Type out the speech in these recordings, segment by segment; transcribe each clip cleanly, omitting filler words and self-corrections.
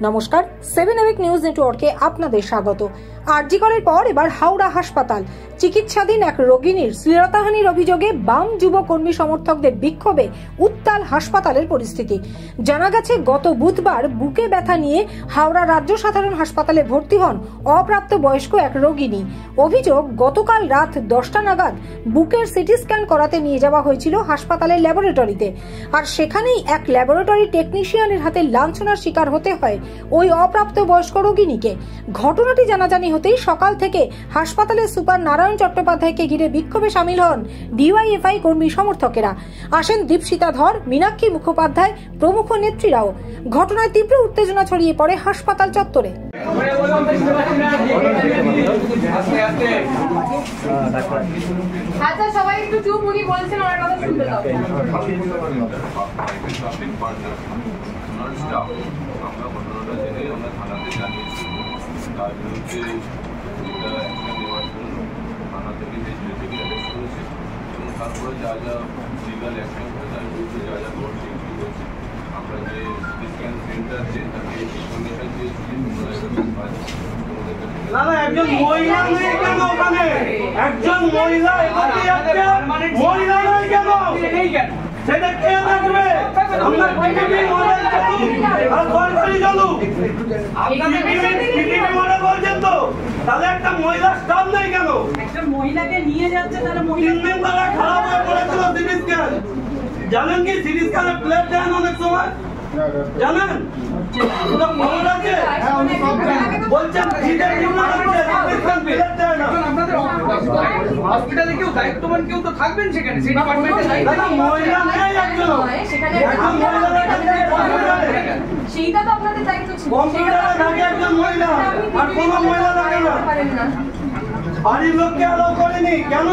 নমস্কার, 7 এভিক নিউজ নেটওয়ার্কে আপনাদের স্বাগত। আরজি করের পর এবার হাওড়া হাসপাতাল। চিকিৎসাধীন এক রোগিনীর শ্লীলতাহানির অভিযোগে বাম যুব কর্মী সমর্থকদের বিক্ষোভে উত্তাল হাসপাতালের পরিস্থিতি। জানা গেছে, গত বুধবার বুকে ব্যথা নিয়ে হাওড়া রাজ্য সাধারণ হাসপাতালে ভর্তি হন অপ্রাপ্ত বয়স্ক এক রোগিনী। অভিযোগ, গতকাল রাত 10টা নাগাদ বুকের সিটি স্ক্যান করাতে নিয়ে যাওয়া হয়েছিল হাসপাতালের ল্যাবরেটরিতে, আর সেখানেই এক ল্যাবরেটরি টেকনিশিয়ানের হাতে লাঞ্ছনার শিকার হতে হয় ওই অপ্রাপ্ত বয়স্ক রোগিনীকে। ঘটনাটি জানাজানি হতেই সকাল থেকে হাসপাতালের সুপার নারায়ণ চট্টোপাধ্যায়কে ঘিরে বিক্ষোভে সামিল হন ডিওয়াইএফআই কর্মী সমর্থকেরা। আসেন দীপশিতা ধর, মীনাক্ষী মুখোপাধ্যায় প্রমুখ নেত্রীরাও। ঘটনায় তীব্র উত্তেজনা ছড়িয়ে পড়ে হাসপাতাল চত্বরে। আচ্ছা, সবাই একটু চুপ, উনি বলছেন ওনার কথা শুনতে দাও। আমরা ঘটনাটা জেনে আমরা থানাতে জানিয়েছি, তার বিরুদ্ধে নেওয়ার জন্য থানা থেকে বেশি অ্যারেস্ট করেছে এবং তারপরে যা যা লিগাল অ্যাকশন করে তার বিরুদ্ধে যা যা কোর্ট ডিউটি করেছে। আমরা যে সিটি স্ক্যান সেন্টার আছে তাকে ইনফরমেশন দিয়েছি। একজন মহিলা নেই কেন ওখানে? একজন মহিলা মহিলা নয় কেন? সেটা কে দেখবে? আমরা টিভি মডেল চালু আর সরকারি চালু। আপনি টিভি মডেল বলছেন তো, তাহলে একটা মহিলা স্টাফ নেই কেন? একটা মহিলাকে নিয়ে যাচ্ছে, তাহলে 3 দিন তারা খারাপ হয়ে পড়েছিল সিটি স্ক্যান। জানেন কি সিটি স্ক্যানের প্লেট দেন অনেক সময়? জানেন? ওটা মনে আছে? বলছেন হসপিটালে কেউ দায়িত্ববান কেউ তো থাকবেন সেখানে, সেই ডিপার্টমেন্টে মহিলা নেই একজন। সেইটা তো আপনাদের দায়িত্ব ছিল। কম্পিউটারে থাকে একজন মহিলা, আর কোনো মহিলা থাকে না। বাড়ির লোককে অ্যালাউ করেনি কেন?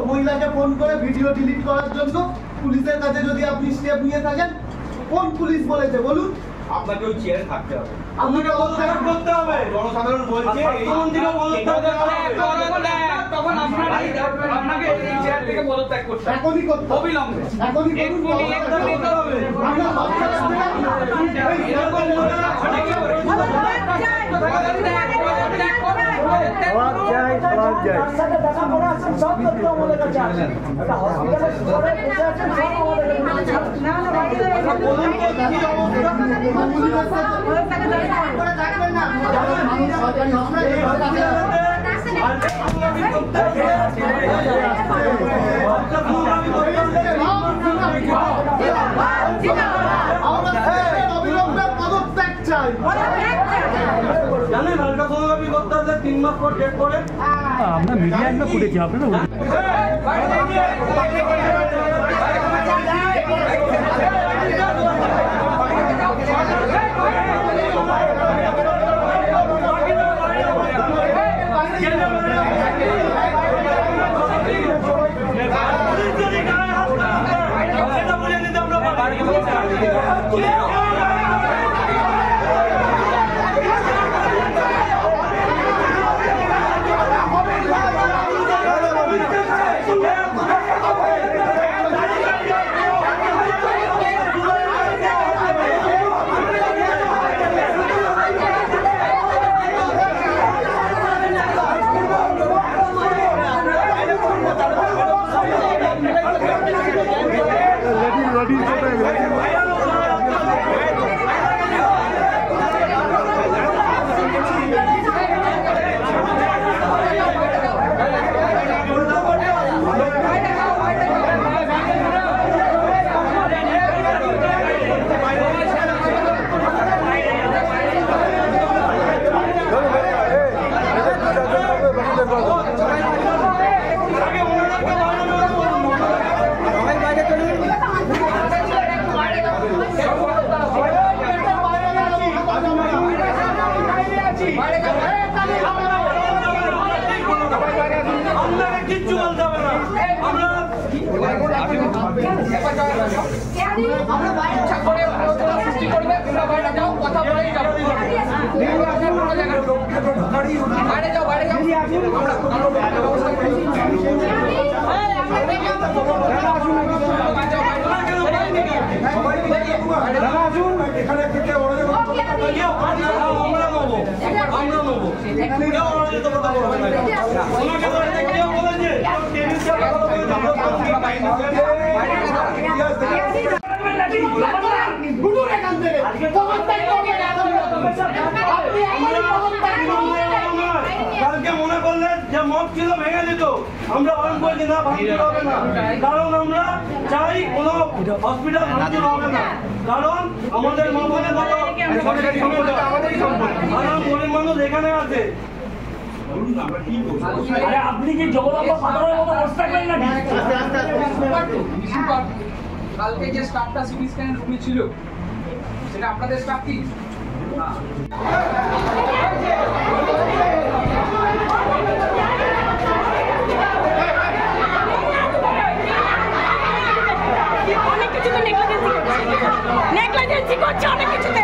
মহিলাকে ফোন করে ভিডিও ডিলিট করার জন্য পুলিশের কাছে যদি আপনি স্টেপ নিয়ে থাকেন, কোন পুলিশ বলেছে বলুন? আপনাকে ওই চেয়ারে থাকতে হবে, আপনাকে পদত্যাগ করতে হবে। জনসাধারণ বলছে তখন আপনাকে এই চেয়ার থেকে পদত্যাগ করতে হবে, এখনই করতে হবে, অবিলম্বে এখনই করতে হবে। জানেন আলট্রাসোনোগ্রাফি করতে হলে 3 মাস পর ডেট পড়ে। আমরা মিডিয়া একটা করেছি, আপনারা কিচ্ছু বলতে হবে না। আমরা বাইরে সৃষ্টি করবে, তোমরা বাইরে যাও, কথা বলেই যাও। বাইরে যাও, বাইরে যাও। আমরা কালকে মনে করলেন যে মত ছিল ভেঙে দিত, আমরা বারণ করেছি না ভাঙতে হবে না, কারণ আমরা চাই কোনো হসপিটাল ভাঙতে হবে না, কারণ আমাদের মামলার মতো গরিব মানুষ এখানে আছে। আপনি কি জগদম্বা পাথরের মতো বসে থাকবেন নাকি? কালকে যে স্টাফটা সিটি স্ক্যানের রুমে ছিল সেটা আপনাদের স্টাফ কি? অনেক কিছুতে নেগলিজেন্সি করছে অনেক কিছুতে।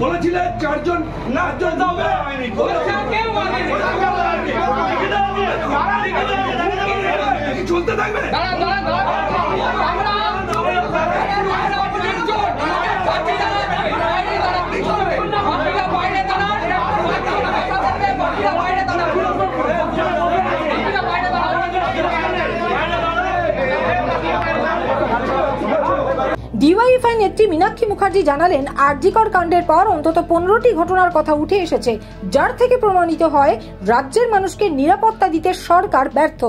বলেছিলেন চারজন না চলতে থাকবে। ডিওয়াইএফআই নেত্রী মীনাক্ষী মুখার্জি জানালেন, আরজিকর কাণ্ডের পর অন্তত 15টি ঘটনার কথা উঠে এসেছে, যার থেকে প্রমাণিত হয় রাজ্যের মানুষকে নিরাপত্তা দিতে সরকার ব্যর্থ।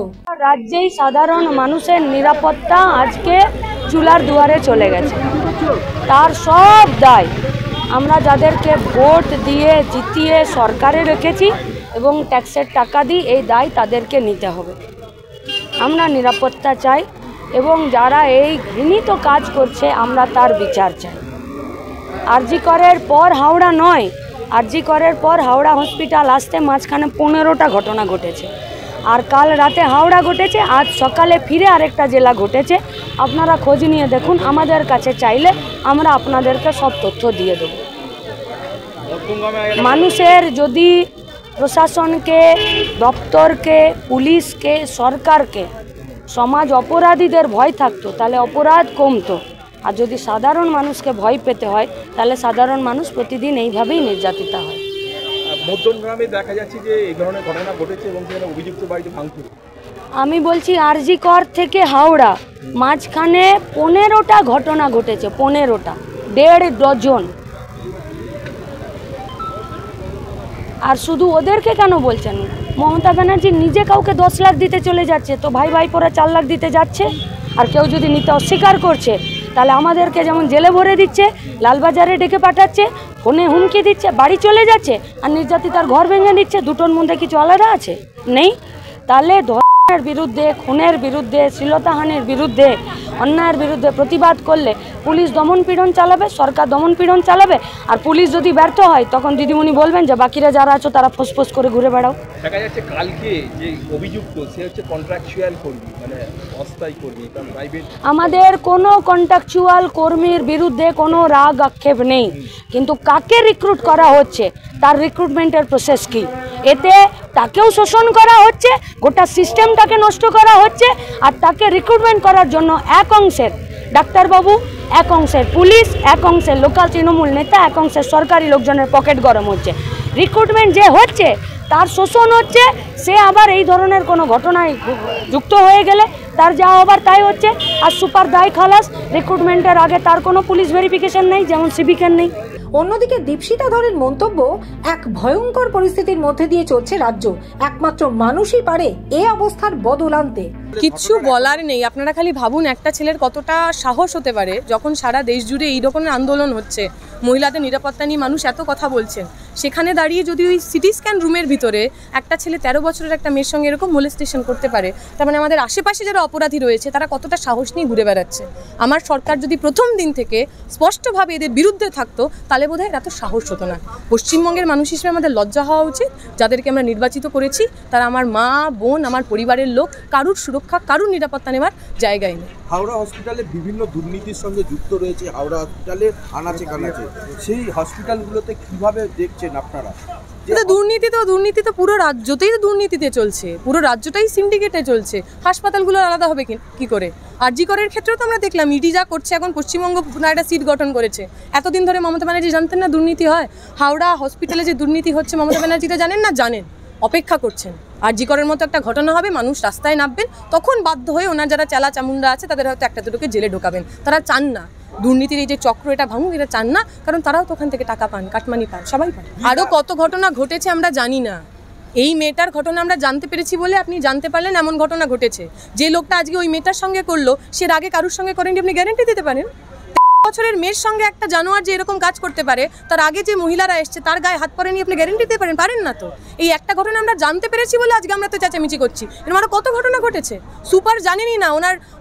রাজ্যেই সাধারণ মানুষের নিরাপত্তা আজকে চুলার দুয়ারে চলে গেছে। তার সব দায় আমরা যাদেরকে ভোট দিয়ে জিতিয়ে সরকারে রেখেছি এবং ট্যাক্সের টাকা দিই, এই দায় তাদেরকে নিতে হবে। আমরা নিরাপত্তা চাই এবং যারা এই ঘৃণিত কাজ করছে আমরা তার বিচার চাই। আরজিকরের পর হাওড়া নয়, আরজিকরের পর হাওড়া হসপিটাল আসতে মাঝখানে 15টা ঘটনা ঘটেছে, আর কাল রাতে হাওড়া ঘটেছে, আজ সকালে ফিরে আরেকটা জেলা ঘটেছে। আপনারা খোঁজ নিয়ে দেখুন, আমাদের কাছে চাইলে আমরা আপনাদেরকে সব তথ্য দিয়ে দেব। মানুষের যদি প্রশাসনকে, দপ্তরকে, পুলিশকে, সরকারকে, সমাজ অপরাধীদের ভয় থাকতো তাহলে অপরাধ কমতো, আর যদি সাধারণ মানুষকে ভয় পেতে হয় তাহলে সাধারণ মানুষ প্রতিদিন এইভাবেই নির্যাতিত হয়। মধ্যমগ্রামে দেখা যাচ্ছে যে এই ধরনের ঘটনা ঘটেছে এবং সেখানে অভিযুক্ত বাড়িতে ভাঙচুর। আমি বলছি আরজিকর থেকে হাওড়া মাঝখানে 15টা ঘটনা ঘটেছে, 15টা, 1.5 ডজন। আর শুধু ওদেরকে কেন বলছেন? মমতা ব্যানার্জি নিজে কাউকে 10 লাখ দিতে চলে যাচ্ছে, তো ভাই ভাইপোরা 4 লাখ দিতে যাচ্ছে। আর কেউ যদি নিতে অস্বীকার করছে তাহলে আমাদেরকে যেমন জেলে ভরে দিচ্ছে, লালবাজারে ডেকে পাঠাচ্ছে, ফোনে হুমকি দিচ্ছে, বাড়ি চলে যাচ্ছে, আর নির্যাতিতার ঘর ভেঙে দিচ্ছে। দুটোর মধ্যে কিছু আলাদা আছে? নেই। তাহলে ধর্ষণের বিরুদ্ধে, খুনের বিরুদ্ধে, শ্লীলতাহানির বিরুদ্ধে অন্যায়ের বিরুদ্ধে প্রতিবাদ করলে পুলিশ দমনপীড়ন চালাবে, সরকার দমনপীড়ন চালাবে, আর পুলিশ যদি ব্যর্থ হয় তখন দিদিমণি বলবেন যে বাকিরা যারা আছো তারা ফোঁস করে ঘুরে বেড়াও। দেখা যাচ্ছে কালকে যে অভিযুক্ত সে হচ্ছে কন্ট্রাকচুয়াল কর্মী, মানে অস্থায়ী কর্মী, কারণ প্রাইভেট। আমাদের কোনো কন্ট্রাকচুয়াল কর্মীর বিরুদ্ধে কোনো রাগ আক্ষেপ নেই, কিন্তু কাকে রিক্রুট করা হচ্ছে তার রিক্রুটমেন্টের প্রসেস কি, এতে তাকেও শোষণ করা হচ্ছে, গোটা সিস্টেমটাকে নষ্ট করা হচ্ছে, আর তাকে রিক্রুটমেন্ট করার জন্য এক অংশের ডাক্তারবাবু, এক অংশের পুলিশ, এক অংশের লোকাল তৃণমূল নেতা, এক অংশের সরকারি লোকজনের পকেট গরম হচ্ছে। রিক্রুটমেন্ট যে হচ্ছে তার শোষণ হচ্ছে, সে আবার এই ধরনের কোনো ঘটনায় যুক্ত হয়ে গেলে তার যা হবার তাই হচ্ছে। আর সুপার দায় খালাস, রিক্রুটমেন্টের আগে তার কোনো পুলিশ ভেরিফিকেশন নেই, যেমন সিভিকের নেই। অন্যদিকে দীপশিতা ধরের মন্তব্য, এক ভয়ঙ্কর পরিস্থিতির মধ্যে দিয়ে চলছে রাজ্য, একমাত্র মানুষই পারে এই অবস্থার বদল আনতে। কিচ্ছু বলার নেই, আপনারা খালি ভাবুন একটা ছেলের কতটা সাহস হতে পারে যখন সারা দেশ জুড়ে এই রকমের আন্দোলন হচ্ছে, মহিলাদের নিরাপত্তা নিয়ে মানুষ এত কথা বলছেন, সেখানে দাঁড়িয়ে যদি ওই সিটি স্ক্যান রুমের ভিতরে একটা ছেলে 13 বছরের একটা মেয়ের সঙ্গে এরকম মোলেস্টেশন করতে পারে, তার মানে আমাদের আশেপাশে যারা অপরাধী রয়েছে তারা কতটা সাহস নিয়ে ঘুরে বেড়াচ্ছে। আমার সরকার যদি প্রথম দিন থেকে স্পষ্টভাবে এদের বিরুদ্ধে থাকতো তাহলে বোধহয় এত সাহস হতো না। পশ্চিমবঙ্গের মানুষ হিসেবে আমাদের লজ্জা হওয়া উচিত, যাদেরকে আমরা নির্বাচিত করেছি তারা আমার মা, বোন, আমার পরিবারের লোক, কারুর সুরক্ষা, কারুর নিরাপত্তা নেওয়ার জায়গায় নেই। হাওড়া হসপিটালে বিভিন্ন দুর্নীতির সঙ্গে যুক্ত রয়েছে, হাওড়া হসপিটালে আনাচে কানাচে, সেই হসপিটালগুলোতে কিভাবে দেখছেন আপনারা? দুর্নীতি তো পুরো রাজ্যতেই দুর্নীতিতে চলছে, পুরো রাজ্যটাই সিন্ডিকেটে চলছে, হাসপাতালগুলো আলাদা হবে কি করে? আরজি করের ক্ষেত্রেও তো আমরা দেখলাম ইডি যা করছে, এখন পশ্চিমবঙ্গ একটা সিট গঠন করেছে। এতদিন ধরে মমতা ব্যানার্জি জানতেন না দুর্নীতি হয়? হাওড়া হসপিটালে যে দুর্নীতি হচ্ছে মমতা ব্যানার্জিটা জানেন না? জানেন, অপেক্ষা করছেন। আরজি করের মতো একটা ঘটনা হবে, মানুষ রাস্তায় নামবেন, তখন বাধ্য হয়ে ওনার যারা চালা চামুন্ডা আছে তাদের হয়তো একটা দুটোকে জেলে ঢোকাবেন। তারা চান না দুর্নীতির এই যে চক্র এটা ভাঙুক, এটা চান না, কারণ তারাও তো ওখান থেকে টাকা পান, কাটমানি পান, সবাই পান। আরও কত ঘটনা ঘটেছে আমরা জানি না, এই মেয়েটার ঘটনা আমরা জানতে পেরেছি বলে আপনি জানতে পারলেন এমন ঘটনা ঘটেছে। যে লোকটা আজকে ওই মেয়েটার সঙ্গে করলো সে আগে কারুর সঙ্গে করেনি, আপনি গ্যারেন্টি দিতে পারেন? বছরের মেয়ের সঙ্গে একটা জানোয়ার যে এরকম কাজ করতে পারে, তার আগে যে মহিলারা এসছে তার গায়ে হাত পরেনি, আপনি গ্যারেন্টি দিতে পারেন? পারেন না তো। এই একটা ঘটনা আমরা জানতে পেরেছি বলে আজকে আমরা তো চেঁচামেচি করছি, এরকম আরও কত ঘটনা ঘটেছে। সুপার জানেনই না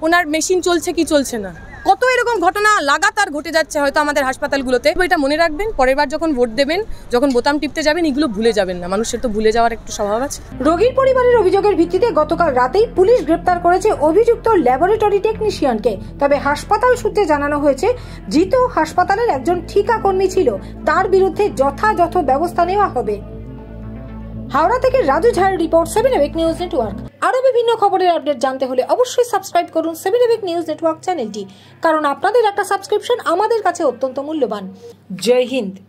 ওনার মেশিন চলছে কি চলছে না, কত এরকম ঘটনা লাগাতার ঘটে যাচ্ছে হয়তো আমাদের হাসপাতালগুলোতে। এটা মনে রাখবেন, পরের বার যখন ভোট দেবেন, যখন বোতাম টিপতে যাবেন, এগুলো ভুলে যাবেন না। মানুষের তো ভুলে যাওয়ার একটু স্বভাব আছে। রোগীর পরিবারের অভিযোগের ভিত্তিতে গতকাল রাতেই পুলিশ গ্রেপ্তার করেছে অভিযুক্ত ল্যাবরেটরি টেকনিশিয়ানকে। তবে হাসপাতাল সূত্রে জানানো হয়েছে, জিত হাসপাতালের একজন ঠিকা কর্মী ছিল, তার বিরুদ্ধে যথাযথ ব্যবস্থা নেওয়া হবে। হাওড়া থেকে রাজু ঝাড় রিপোর্ট, 7 নিউজ নেটওয়ার্ক। আরো বিভিন্ন খবরের আপডেট জানতে হলে অবশ্যই সাবস্ক্রাইব করুন 7 নিউজ নেটওয়ার্ক চ্যানেলটি, কারণ আপনাদের একটা সাবস্ক্রিপশন আমাদের কাছে অত্যন্ত মূল্যবান। জয় হিন্দ।